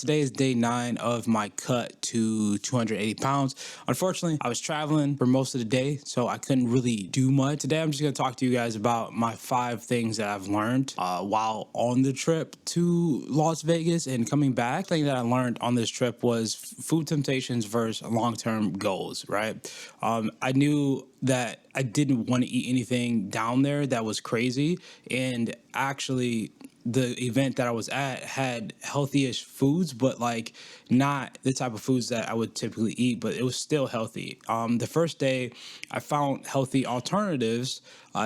Today is day 9 of my cut to 280 pounds. Unfortunately, I was traveling for most of the day, so I couldn't really do much. Today, I'm just going to talk to you guys about my 5 things that I've learned while on the trip to Las Vegas and coming back. The thing that I learned on this trip was food temptations versus long-term goals, right? I knew that I didn't want to eat anything down there that was crazy, and actually the event that I was at had healthy-ish foods, but like not the type of foods that I would typically eat, but it was still healthy. The first day I found healthy alternatives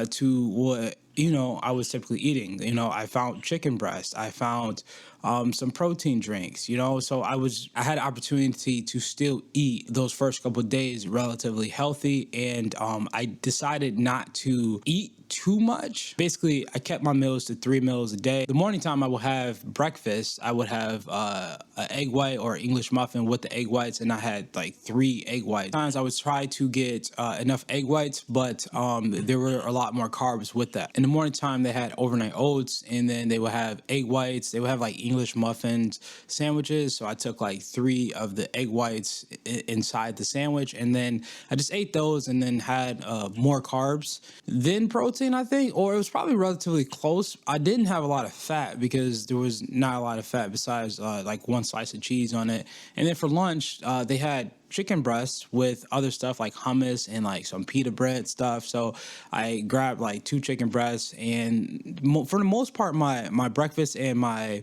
to what I was typically eating. I found chicken breast. I found some protein drinks. So I had opportunity to still eat those first couple of days relatively healthy, and I decided not to eat too much. Basically, I kept my meals to 3 meals a day. The morning time, I will have breakfast. I would have an egg white or English muffin with the egg whites, and I had like 3 egg whites. Sometimes I would try to get enough egg whites, but there were a lot more carbs with that. In the morning time, they had overnight oats, and then they would have egg whites. They would have like English muffins sandwiches. So I took like 3 of the egg whites inside the sandwich, and then I just ate those and then had more carbs than protein, I think, or it was probably relatively close. I didn't have a lot of fat because there was not a lot of fat besides like 1 slice of cheese on it. And then for lunch, they had chicken breasts with other stuff like hummus and like some pita bread stuff. So I grabbed like 2 chicken breasts, and for the most part, my breakfast and my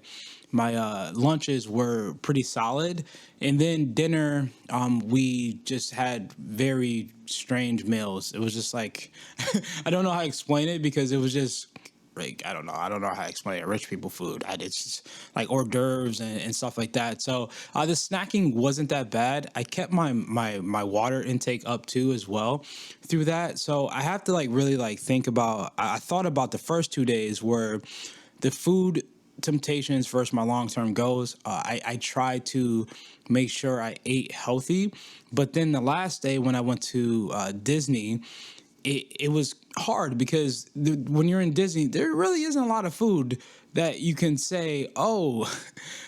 lunches were pretty solid. And then dinner, we just had very strange meals. It was just like, I don't know how to explain it because it was just like, I don't know how to explain it. Rich people food. It's just like hors d'oeuvres and stuff like that. So the snacking wasn't that bad. I kept my water intake up too as well through that. So I have to like really like think about, I thought about the first 2 days where the food temptations versus my long-term goals. I tried to make sure I ate healthy, but then the last day when I went to Disney, it was hard because when you're in Disney, there really isn't a lot of food that you can say, oh,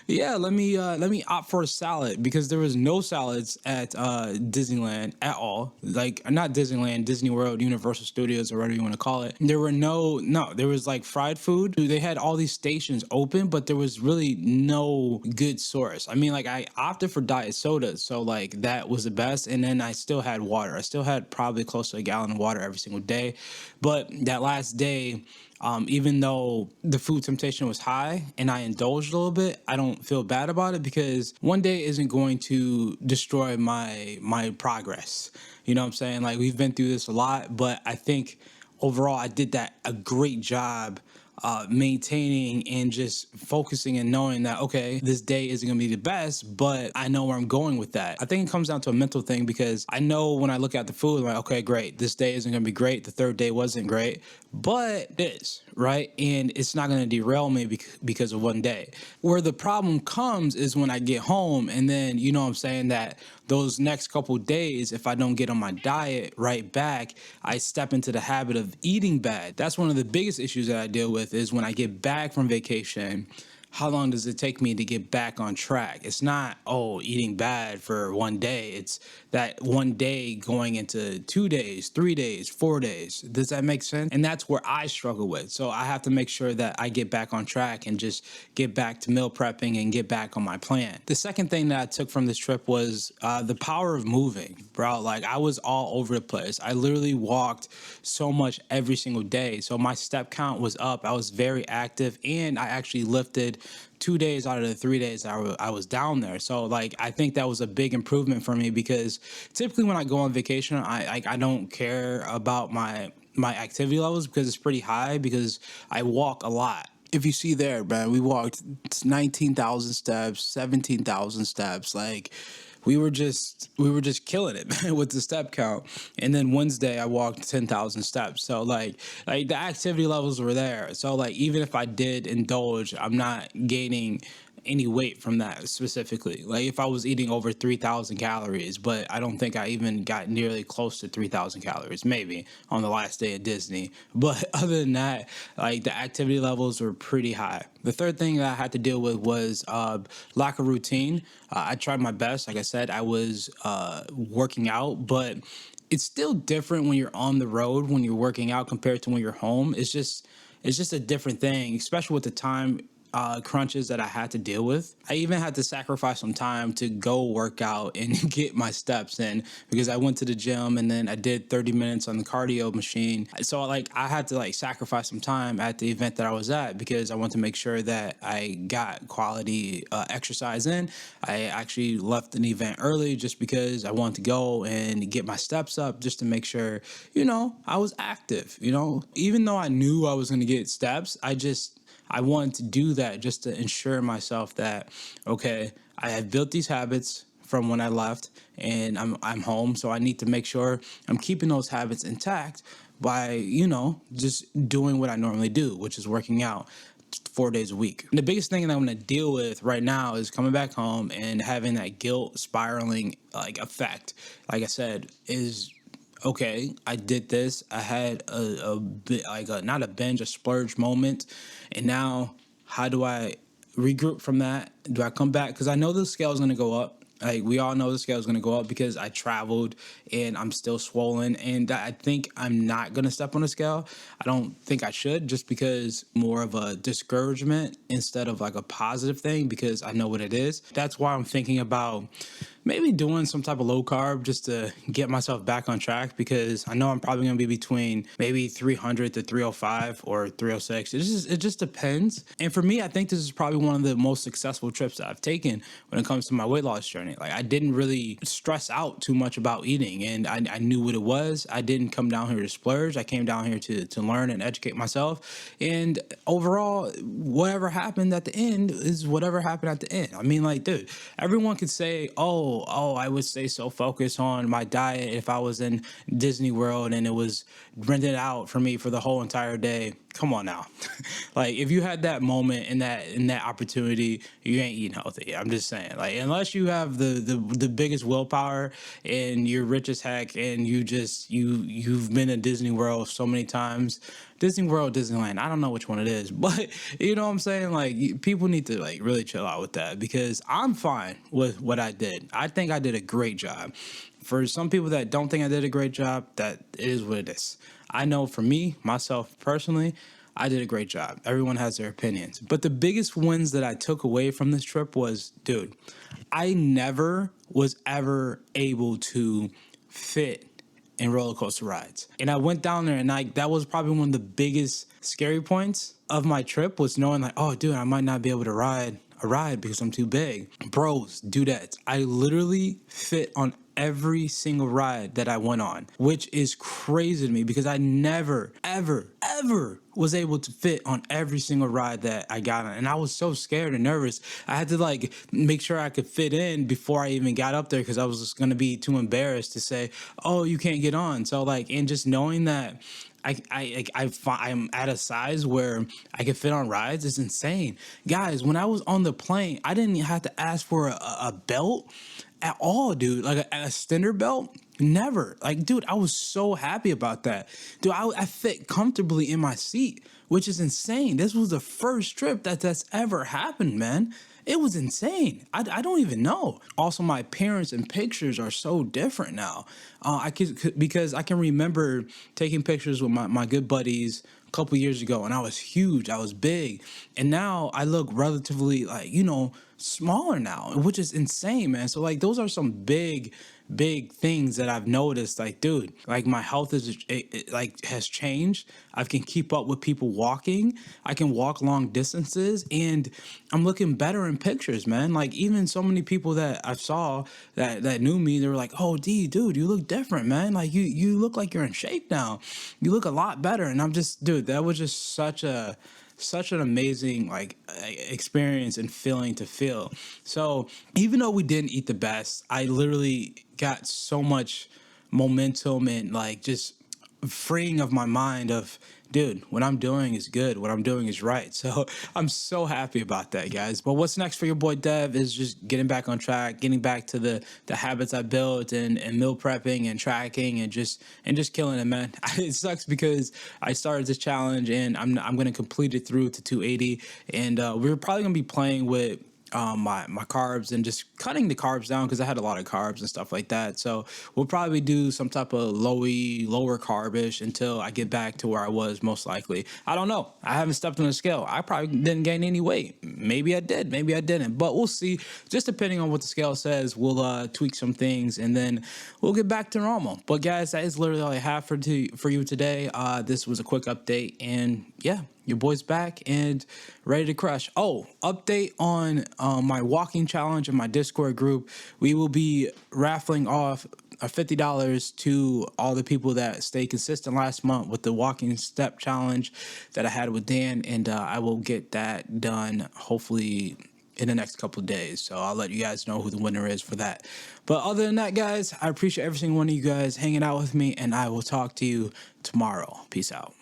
yeah, let me opt for a salad, because there was no salads at Disneyland at all. Like, not Disneyland, Disney World, Universal Studios, or whatever you want to call it. There were there was like fried food. They had all these stations open, but there was really no good source. I mean, like, I opted for diet sodas, so like that was the best. And then I still had water. I still had probably close to a gallon of water every single day. But that last day, even though the food temptation was high and I indulged a little bit, I don't feel bad about it because one day isn't going to destroy my progress. You know what I'm saying? Like, we've been through this a lot, but I think overall I did a great job maintaining and just focusing and knowing that, okay, this day isn't going to be the best, but I know where I'm going with that. I think it comes down to a mental thing because I know when I look at the food, I'm like, okay, great, this day isn't going to be great. The third day wasn't great, but it is, right? And it's not going to derail me because of one day. Where the problem comes is when I get home and then, you know what I'm saying, that those next couple days, if I don't get on my diet right back, I step into the habit of eating bad. That's one of the biggest issues that I deal with is when I get back from vacation, how long does it take me to get back on track? It's not, eating bad for one day. It's that one day going into 2 days, 3 days, 4 days. Does that make sense? And that's where I struggle with. So I have to make sure that I get back on track and just get back to meal prepping and get back on my plan. The second thing that I took from this trip was the power of moving, bro. Like, I was all over the place. I literally walked so much every single day. So my step count was up. I was very active, and I actually lifted 2 days out of the 3 days I was down there. So like, I think that was a big improvement for me because typically when I go on vacation, I don't care about my activity levels because it's pretty high because I walk a lot. If you see there, man, we walked 19,000 steps, 17,000 steps. Like, we were just killing it, man, with the step count. And then Wednesday I walked 10,000 steps. So like the activity levels were there. So like, even if I did indulge, I'm not gaining any weight from that specifically. Like if I was eating over 3,000 calories, but I don't think I even got nearly close to 3,000 calories, maybe on the last day at Disney. But other than that, like the activity levels were pretty high. The third thing that I had to deal with was lack of routine. I tried my best. Like I said, I was working out, but it's still different when you're on the road when you're working out compared to when you're home. It's just a different thing, especially with the time crunches that I had to deal with. I even had to sacrifice some time to go work out and get my steps in because I went to the gym and then I did 30 minutes on the cardio machine. So like I had to like sacrifice some time at the event that I was at because I wanted to make sure that I got quality exercise in. I actually left an event early just because I wanted to go and get my steps up just to make sure, I was active, even though I knew I was going to get steps, I wanted to do that just to ensure myself that, okay, I have built these habits from when I left and I'm home. So I need to make sure I'm keeping those habits intact by, just doing what I normally do, which is working out 4 days a week. And the biggest thing that I'm going to deal with right now is coming back home and having that guilt spiraling like effect. Like I said, is okay, I did this. I had a bit like not a binge, a splurge moment. And now how do I regroup from that? Do I come back? Because I know the scale is going to go up. Like we all know the scale is going to go up because I traveled and I'm still swollen. And I think I'm not going to step on the scale. I don't think I should just because more of a discouragement instead of like a positive thing because I know what it is. That's why I'm thinking about maybe doing some type of low carb just to get myself back on track because I know I'm probably going to be between maybe 300 to 305 or 306. It just depends. And for me, I think this is probably one of the most successful trips that I've taken when it comes to my weight loss journey. Like I didn't really stress out too much about eating and I knew what it was. I didn't come down here to splurge. I came down here to learn and educate myself. And overall, whatever happened at the end is whatever happened at the end. I mean, like, dude, everyone could say, I would stay so focused on my diet if I was in Disney World and it was rented out for me for the whole entire day. Come on now. Like if you had that moment and that opportunity, you ain't eating healthy. I'm just saying. Like unless you have the biggest willpower and you're rich as heck and you've been to Disney World so many times. Disney World, Disneyland. I don't know which one it is, but you know what I'm saying? Like people need to like really chill out with that because I'm fine with what I did. I think I did a great job. For some people that don't think I did a great job, that is what it is. I know for me, myself personally, I did a great job. Everyone has their opinions. But the biggest wins that I took away from this trip was, dude, I never was ever able to fit in roller coaster rides. And I went down there and that was probably one of the biggest scary points of my trip was knowing like, oh dude, I might not be able to ride a ride because I'm too big. Bros, dudettes, I literally fit on every single ride that I went on, which is crazy to me because I never, ever was able to fit on every single ride that I got on. And I was so scared and nervous. I had to like make sure I could fit in before I even got up there because I was just going to be too embarrassed to say, oh, you can't get on. So like, and just knowing that I'm at a size where I can fit on rides is insane. Guys, when I was on the plane, I didn't even have to ask for a belt at all, dude. Like a extender belt. Never. Like, dude, I was so happy about that. Dude, I fit comfortably in my seat, which is insane. This was the first trip that's ever happened, man. It was insane. I don't even know. Also, my appearance and pictures are so different now. Because I can remember taking pictures with my good buddies a couple years ago, and I was huge. I was big, and now I look relatively like smaller now, which is insane, man. So like those are some big things that I've noticed. Like, dude, like my health like has changed. I can keep up with people walking. I can walk long distances, and I'm looking better in pictures, man. Like even so many people that I saw that knew me, they were like, "Oh, dude, you look different, man. Like you look like you're in shape now. You look a lot better." And I'm just, dude, that was just such an amazing like experience and feeling to feel. So even though we didn't eat the best, I literally got so much momentum and like just freeing of my mind of dude, what I'm doing is good. What I'm doing is right. So I'm so happy about that, guys. But what's next for your boy Dev is just getting back on track, getting back to the habits I built and meal prepping and tracking and just killing it, man. It sucks because I started this challenge and I'm gonna complete it through to 280, and we're probably gonna be playing with my carbs and just cutting the carbs down because I had a lot of carbs and stuff like that. So we'll probably do some type of lower carbish until I get back to where I was most likely. I don't know. I haven't stepped on the scale. I probably didn't gain any weight. Maybe I did. Maybe I didn't. But we'll see. Just depending on what the scale says, we'll tweak some things and then we'll get back to normal. But guys, that is literally all I have for you today. This was a quick update, and yeah, your boy's back and ready to crush. Oh, update on my walking challenge in my Discord group. We will be raffling off $50 to all the people that stayed consistent last month with the walking step challenge that I had with Dan, and I will get that done hopefully in the next couple of days. So I'll let you guys know who the winner is for that. But other than that, guys, I appreciate every single one of you guys hanging out with me, and I will talk to you tomorrow. Peace out.